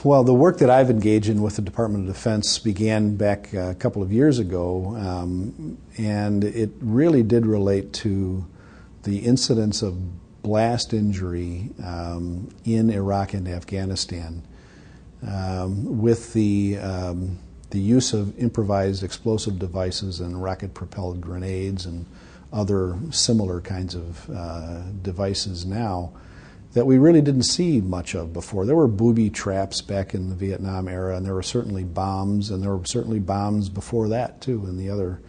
Well, the work that I've engaged in with the Department of Defense began back a couple of years ago, and it really did relate to the incidence of blast injury in Iraq and Afghanistan with the use of improvised explosive devices and rocket-propelled grenades and other similar kinds of devices now that we really didn't see much of before. There were booby traps back in the Vietnam era, and there were certainly bombs, and there were certainly bombs before that too in the other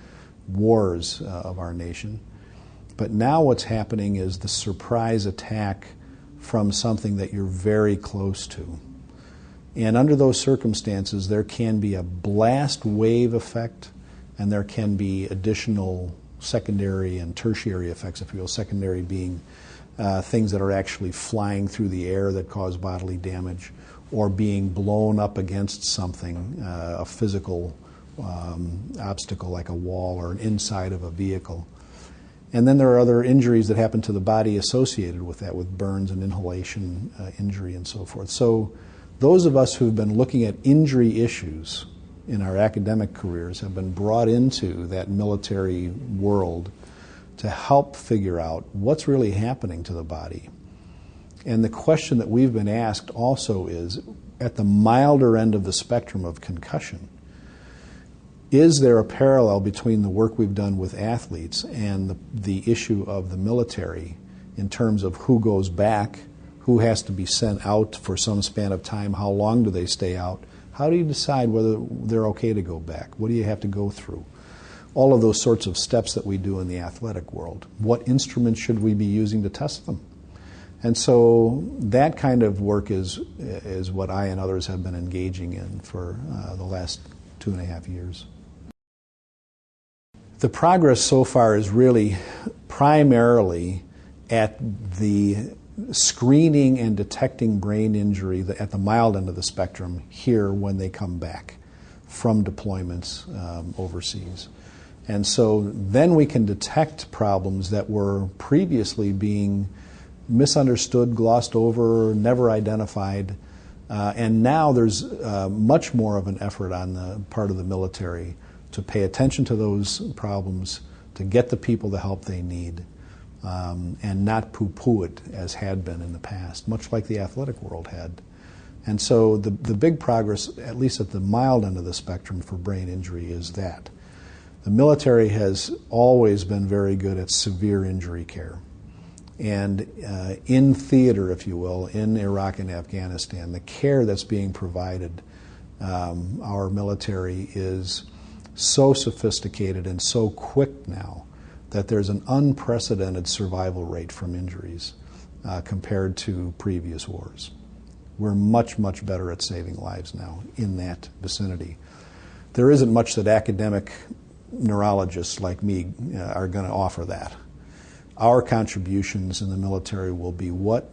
wars of our nation. But now what's happening is the surprise attack from something that you're very close to. And under those circumstances, there can be a blast wave effect, and there can be additional secondary and tertiary effects, if you will, secondary being things that are actually flying through the air that cause bodily damage, or being blown up against something, a physical obstacle like a wall or an inside of a vehicle. And then there are other injuries that happen to the body associated with that, with burns and inhalation injury and so forth. So those of us who've been looking at injury issues in our academic careers have been brought into that military world to help figure out what's really happening to the body. And the question that we've been asked also is, at the milder end of the spectrum of concussion, is there a parallel between the work we've done with athletes and the issue of the military in terms of who goes back, who has to be sent out for some span of time, how long do they stay out, how do you decide whether they're okay to go back, what do you have to go through? All of those sorts of steps that we do in the athletic world. What instruments should we be using to test them? And so that kind of work is what I and others have been engaging in for the last 2.5 years. The progress so far is really primarily at the screening and detecting brain injury at the mild end of the spectrum here when they come back from deployments overseas. And so then we can detect problems that were previously being misunderstood, glossed over, never identified. And now there's much more of an effort on the part of the military to pay attention to those problems, to get the people the help they need, and not poo-poo it as had been in the past, much like the athletic world had. And so the big progress, at least at the mild end of the spectrum for brain injury, is that. The military has always been very good at severe injury care. And in theater, if you will, in Iraq and Afghanistan, the care that's being provided, our military is so sophisticated and so quick now that there's an unprecedented survival rate from injuries compared to previous wars. We're much, much better at saving lives now in that vicinity. There isn't much that academic neurologists like me are going to offer that. Our contributions in the military will be what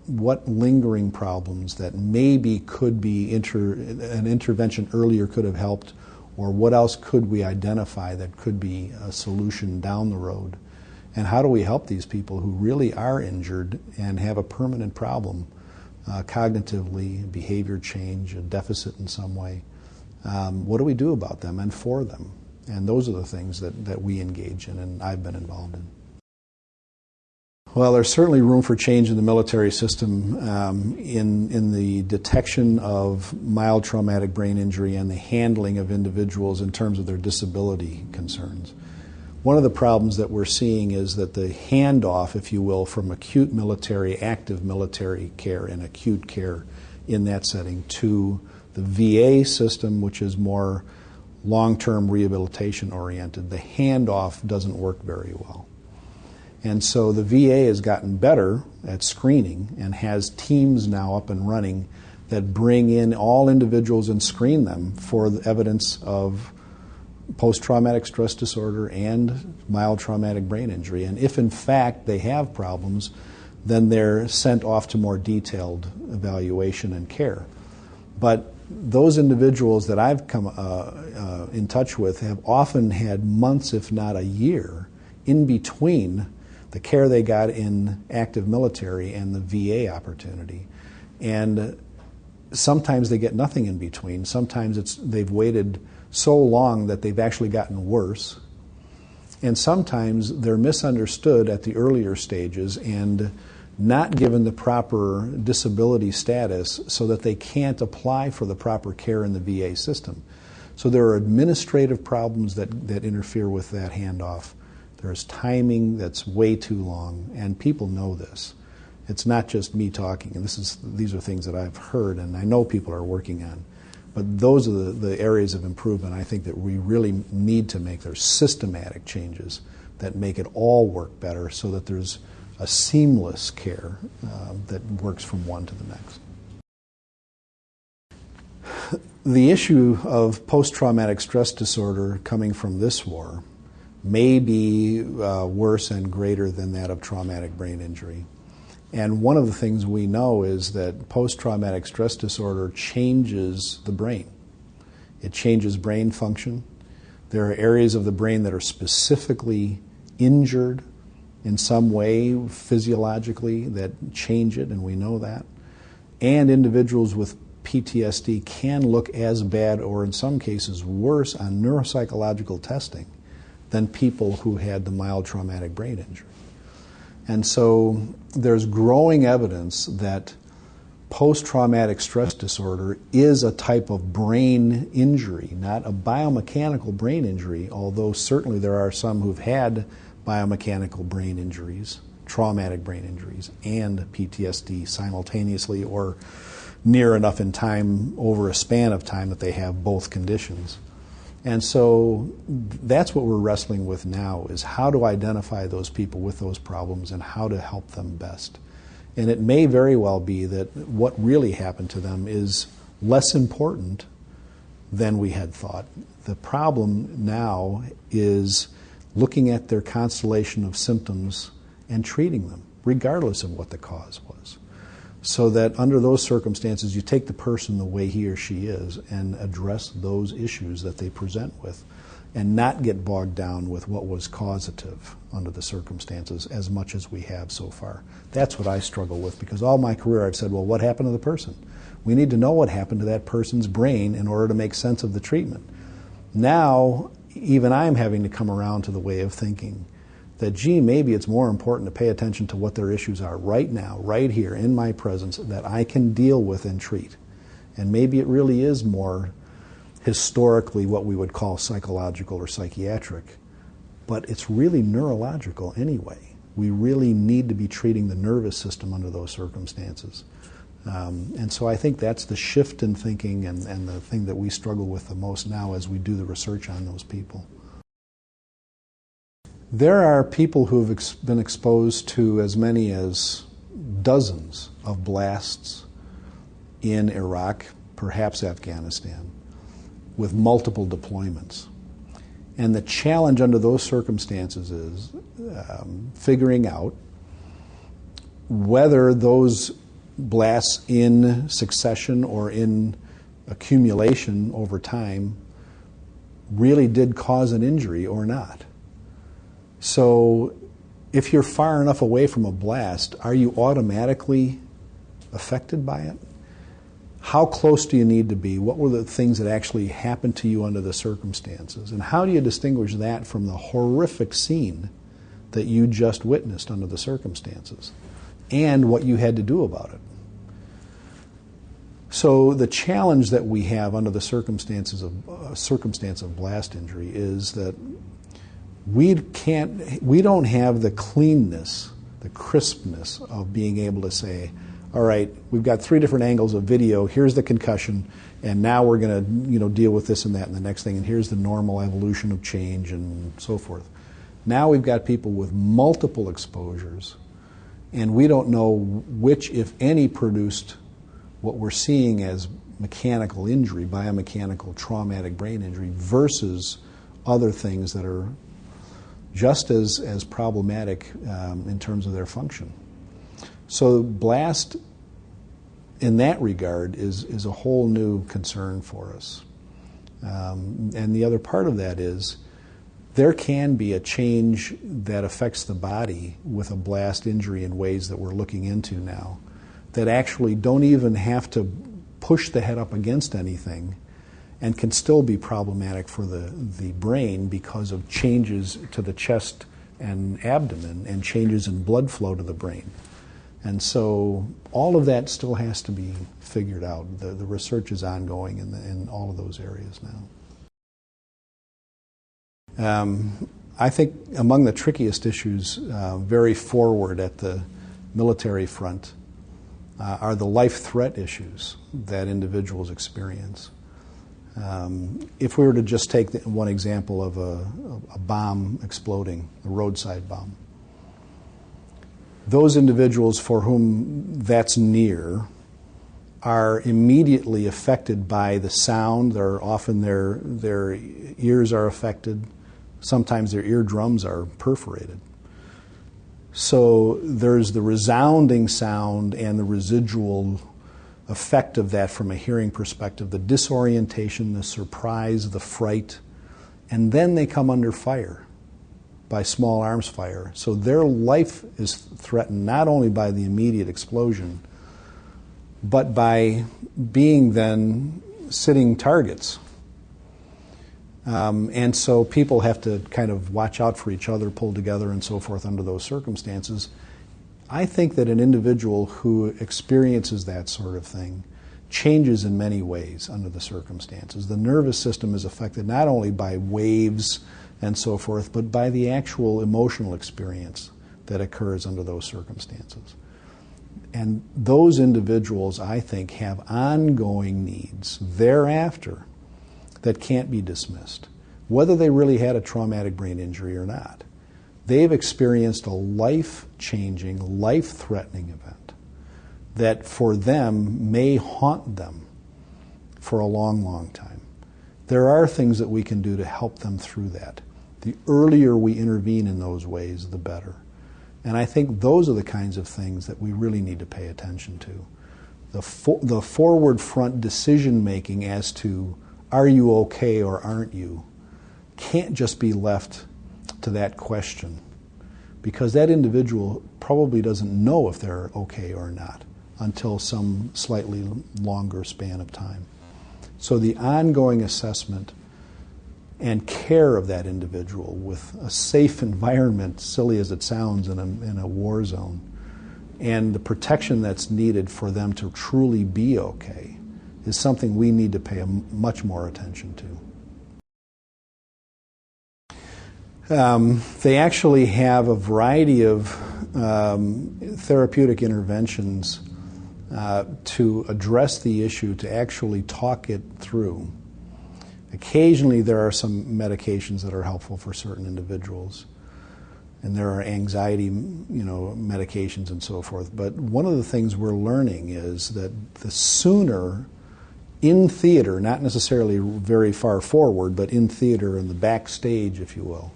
lingering problems that maybe could be an intervention earlier could have helped, or what else could we identify that could be a solution down the road, and how do we help these people who really are injured and have a permanent problem, cognitively, behavior change, a deficit in some way. What do we do about them and for them? And those are the things that we engage in and I've been involved in. Well, there's certainly room for change in the military system in the detection of mild traumatic brain injury and the handling of individuals in terms of their disability concerns. One of the problems that we're seeing is that the handoff, if you will, from acute military, active military care and acute care in that setting to the VA system, which is more long-term rehabilitation oriented, the handoff doesn't work very well. And so the VA has gotten better at screening and has teams now up and running that bring in all individuals and screen them for the evidence of post-traumatic stress disorder and mild traumatic brain injury. And if in fact they have problems, then they're sent off to more detailed evaluation and care. But those individuals that I've come in touch with have often had months, if not a year, in between the care they got in active military and the VA opportunity. And sometimes they get nothing in between. Sometimes they've waited so long that they've actually gotten worse. And sometimes they're misunderstood at the earlier stages and not given the proper disability status so that they can't apply for the proper care in the VA system. So there are administrative problems that interfere with that handoff. There's timing that's way too long, and people know this. It's not just me talking, and these are things that I've heard and I know people are working on. But those are the areas of improvement I think that we really need to make. There's systematic changes that make it all work better so that there's a seamless care that works from one to the next. The issue of post-traumatic stress disorder coming from this war may be worse and greater than that of traumatic brain injury. And one of the things we know is that post-traumatic stress disorder changes the brain. It changes brain function. There are areas of the brain that are specifically injured in some way physiologically that change it, and we know that. And individuals with PTSD can look as bad, or in some cases worse, on neuropsychological testing than people who had the mild traumatic brain injury. And so there's growing evidence that post-traumatic stress disorder is a type of brain injury, not a biomechanical brain injury, although certainly there are some who've had biomechanical brain injuries, traumatic brain injuries, and PTSD simultaneously or near enough in time over a span of time that they have both conditions. And so that's what we're wrestling with now, is how to identify those people with those problems and how to help them best. And it may very well be that what really happened to them is less important than we had thought. The problem now is looking at their constellation of symptoms and treating them, regardless of what the cause was. So that under those circumstances, you take the person the way he or she is and address those issues that they present with, and not get bogged down with what was causative under the circumstances as much as we have so far. That's what I struggle with, because all my career I've said, well, what happened to the person? We need to know what happened to that person's brain in order to make sense of the treatment. Now, even I'm having to come around to the way of thinking that, gee, maybe it's more important to pay attention to what their issues are right now, right here, in my presence, that I can deal with and treat. And maybe it really is more historically what we would call psychological or psychiatric, but it's really neurological anyway. We really need to be treating the nervous system under those circumstances. And so I think that's the shift in thinking and the thing that we struggle with the most now as we do the research on those people. There are people who have been exposed to as many as dozens of blasts in Iraq, perhaps Afghanistan, with multiple deployments. And the challenge under those circumstances is figuring out whether those blasts in succession or in accumulation over time really did cause an injury or not. So if you're far enough away from a blast, are you automatically affected by it? How close do you need to be? What were the things that actually happened to you under the circumstances? And how do you distinguish that from the horrific scene that you just witnessed under the circumstances and what you had to do about it? So the challenge that we have under the circumstance of blast injury is that we don't have the cleanness, the crispness of being able to say, all right, we've got 3 different angles of video, here's the concussion, and now we're going to deal with this and that and the next thing, and here's the normal evolution of change and so forth. Now we've got people with multiple exposures, and we don't know which, if any, produced what we're seeing as mechanical injury, biomechanical traumatic brain injury, versus other things that are just as problematic in terms of their function. So blast, in that regard, is a whole new concern for us. And the other part of that is there can be a change that affects the body with a blast injury in ways that we're looking into now that actually don't even have to push the head up against anything and can still be problematic for the brain because of changes to the chest and abdomen and changes in blood flow to the brain. And so all of that still has to be figured out. The research is ongoing in all of those areas now. I think among the trickiest issues very forward at the military front are the life threat issues that individuals experience. If we were to just take one example of a bomb exploding, a roadside bomb, those individuals for whom that's near are immediately affected by the sound. Often their ears are affected. Sometimes their eardrums are perforated. So there's the resounding sound and the residual effect of that from a hearing perspective, the disorientation, the surprise, the fright, and then they come under fire by small arms fire. So their life is threatened not only by the immediate explosion, but by being then sitting targets. And so people have to kind of watch out for each other, pull together, and so forth under those circumstances. I think that an individual who experiences that sort of thing changes in many ways under the circumstances. The nervous system is affected not only by waves and so forth, but by the actual emotional experience that occurs under those circumstances. And those individuals, I think, have ongoing needs thereafter that can't be dismissed, whether they really had a traumatic brain injury or not. They've experienced a life-changing, life-threatening event that for them may haunt them for a long, long time. There are things that we can do to help them through that. The earlier we intervene in those ways, the better. And I think those are the kinds of things that we really need to pay attention to. The forward front decision making as to are you okay or aren't you can't just be left to that question, because that individual probably doesn't know if they're okay or not until some slightly longer span of time. So the ongoing assessment and care of that individual with a safe environment, silly as it sounds, in a war zone, and the protection that's needed for them to truly be okay is something we need to pay much more attention to. They actually have a variety of therapeutic interventions to address the issue, to actually talk it through. Occasionally there are some medications that are helpful for certain individuals, and there are anxiety, medications and so forth. But one of the things we're learning is that the sooner in theater, not necessarily very far forward, but in theater, in the backstage, if you will,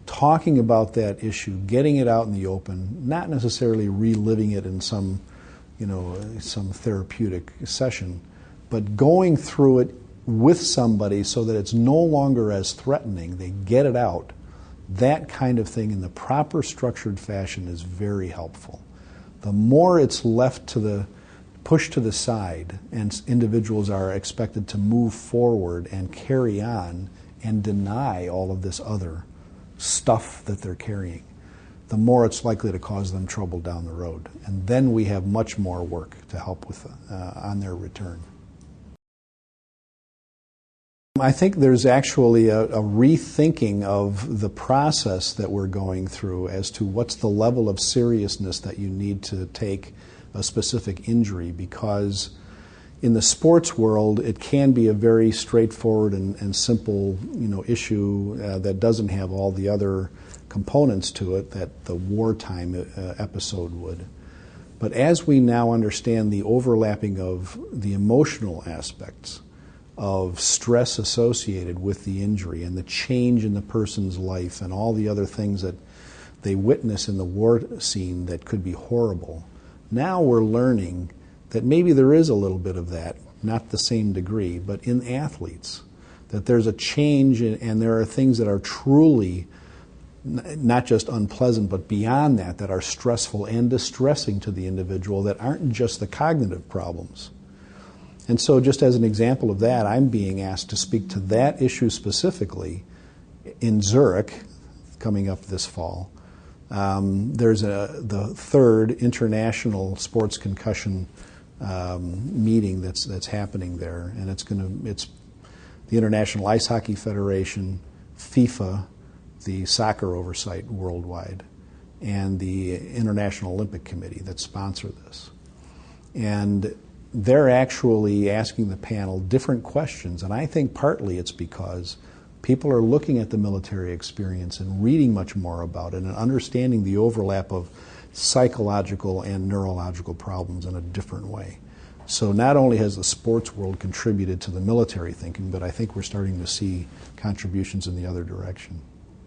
talking about that issue, getting it out in the open, not necessarily reliving it in some therapeutic session, but going through it with somebody so that it's no longer as threatening, they get it out. That kind of thing in the proper structured fashion is very helpful. The more it's left pushed to the side and individuals are expected to move forward and carry on and deny all of this other stuff that they're carrying, the more it's likely to cause them trouble down the road. And then we have much more work to help with on their return. I think there's actually a rethinking of the process that we're going through as to what's the level of seriousness that you need to take a specific injury, because in the sports world it can be a very straightforward and simple issue that doesn't have all the other components to it that the wartime episode would. But as we now understand the overlapping of the emotional aspects of stress associated with the injury and the change in the person's life and all the other things that they witness in the war scene that could be horrible, now we're learning that maybe there is a little bit of that, not the same degree, but in athletes, that there's a change and there are things that are truly not just unpleasant, but beyond that are stressful and distressing to the individual that aren't just the cognitive problems. And so just as an example of that, I'm being asked to speak to that issue specifically in Zurich coming up this fall. There's the third international sports concussion meeting that's happening there, and it's the International Ice Hockey Federation, FIFA, the soccer oversight worldwide, and the International Olympic Committee that sponsor this. And they're actually asking the panel different questions, and I think partly it's because people are looking at the military experience and reading much more about it and understanding the overlap of psychological and neurological problems in a different way. So not only has the sports world contributed to the military thinking, but I think we're starting to see contributions in the other direction.